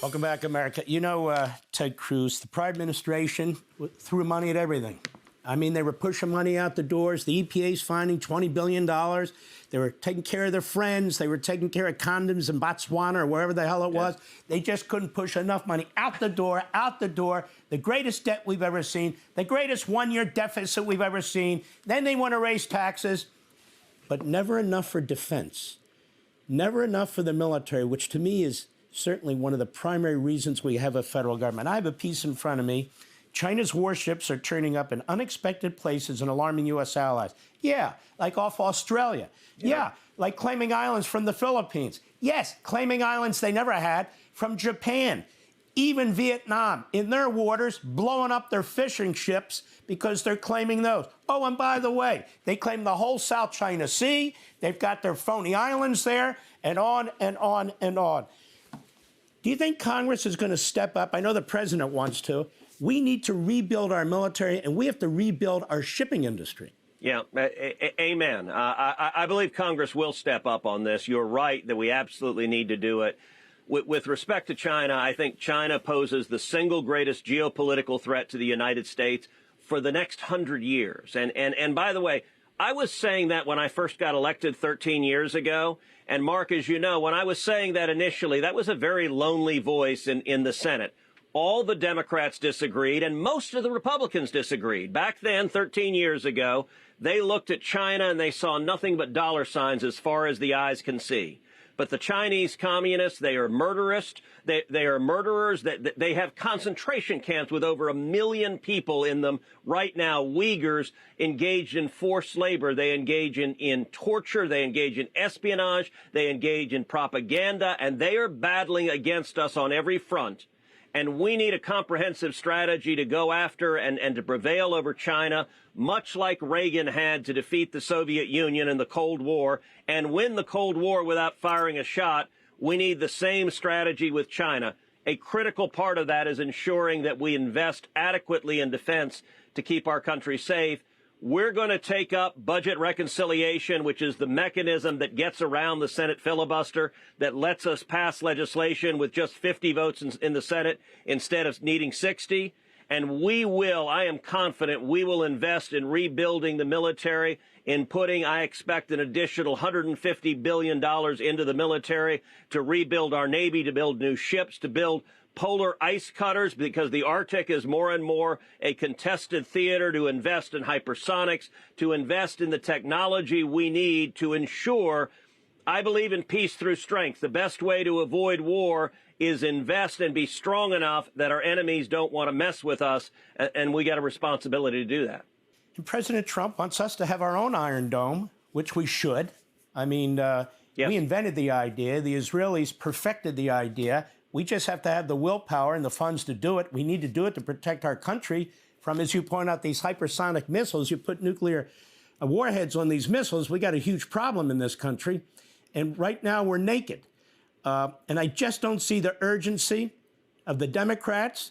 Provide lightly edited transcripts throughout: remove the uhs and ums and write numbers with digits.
Welcome back, America. You know, Ted Cruz, the prior administration threw money at everything. I mean, they were pushing money out the doors. The EPA's finding $20 billion. They were taking care of their friends. They were taking care of condoms in Botswana or wherever the hell it was. They just couldn't push enough money out the door, out the door. The greatest debt we've ever seen, the greatest one-year deficit we've ever seen. Then they want to raise taxes, but never enough for defense. Never enough for the military, which to me is certainly one of the primary reasons we have a federal government. I have a piece in front of me. China's warships are turning up in unexpected places and alarming U.S. allies. Yeah, like off Australia. Yeah, like claiming islands from the Philippines. Yes, claiming islands they never had from Japan. Even Vietnam, in their waters, blowing up their fishing ships because they're claiming those. Oh, and by the way, they claim the whole South China Sea. They've got their phony islands there, and on and on and on. Do you think Congress is going to step up? I know the president wants to. We need to rebuild our military, and we have to rebuild our shipping industry. Yeah, amen. I believe Congress will step up on this. You're right that we absolutely need to do it. With respect to China, I think China poses the single greatest geopolitical threat to the United States for the next 100 years. And by the way, I was saying that when I first got elected 13 years ago. And Mark, as you know, when I was saying that initially, that was a very lonely voice in the Senate. All the Democrats disagreed, and most of the Republicans disagreed. Back then, 13 years ago, they looked at China and they saw nothing but dollar signs as far as the eyes can see. But the Chinese communists, they are murderous. They are murderers. They have concentration camps with over 1 million people in them right now. Uyghurs engaged in forced labor. They engage in torture. They engage in espionage. They engage in propaganda. And they are battling against us on every front. And we need a comprehensive strategy to go after and to prevail over China, much like Reagan had to defeat the Soviet Union in the Cold War and win the Cold War without firing a shot. We need the same strategy with China. A critical part of that is ensuring that we invest adequately in defense to keep our country safe. We're going to take up budget reconciliation, which is the mechanism that gets around the Senate filibuster, that lets us pass legislation with just 50 votes in the Senate instead of needing 60. And we will, I am confident, we will invest in rebuilding the military, in putting, I expect, an additional $150 billion into the military to rebuild our Navy, to build new ships, to build polar ice cutters, because the Arctic is more and more a contested theater, to invest in hypersonics, to invest in the technology we need to ensure. I believe in peace through strength. The best way to avoid war is invest and be strong enough that our enemies don't want to mess with us, and we got a responsibility to do that. And President Trump wants us to have our own Iron Dome, which we should. I mean, we invented the idea. The Israelis perfected the idea. We just have to have the willpower and the funds to do it. We need to do it to protect our country from, as you point out, these hypersonic missiles. You put nuclear warheads on these missiles, we got a huge problem in this country. And right now we're naked. And I just don't see the urgency of the Democrats,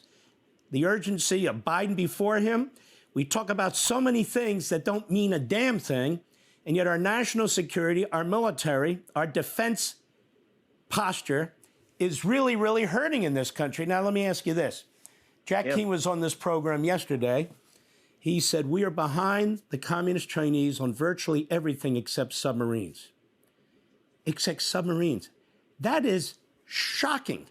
the urgency of Biden before him. We talk about so many things that don't mean a damn thing. And yet our national security, our military, our defense posture is really, really hurting in this country. Now, let me ask you this. Jack King was on this program yesterday. He said, we are behind the communist Chinese on virtually everything except submarines. Except submarines. That is shocking.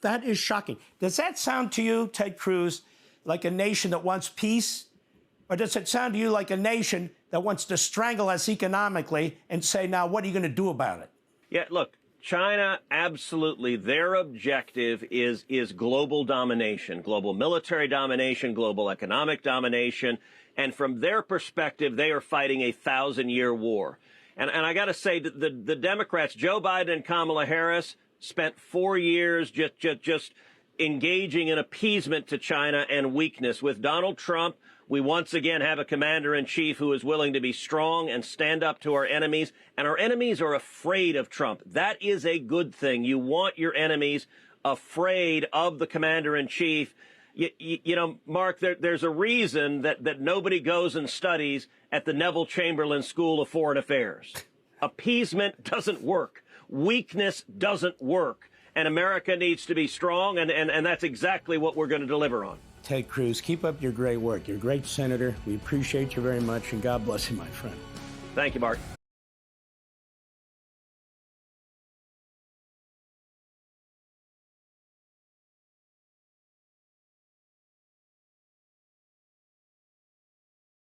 That is shocking. Does that sound to you, Ted Cruz, like a nation that wants peace? Or does it sound to you like a nation that wants to strangle us economically and say, now, what are you going to do about it? Yeah, look. China, absolutely. Their objective is global domination, global military domination, global economic domination. And from their perspective, they are fighting a 1,000-year war. And I got to say, the Democrats, Joe Biden and Kamala Harris, spent 4 years just engaging in appeasement to China and weakness. With Donald Trump, we once again have a commander-in-chief who is willing to be strong and stand up to our enemies. And our enemies are afraid of Trump. That is a good thing. You want your enemies afraid of the commander-in-chief. You know, Mark, there's a reason that nobody goes and studies at the Neville Chamberlain School of Foreign Affairs. Appeasement doesn't work. Weakness doesn't work. and America needs to be strong, and that's exactly what we're going to deliver on. Ted Cruz, keep up your great work. You're a great senator. We appreciate you very much, and God bless you, my friend. Thank you, Bart.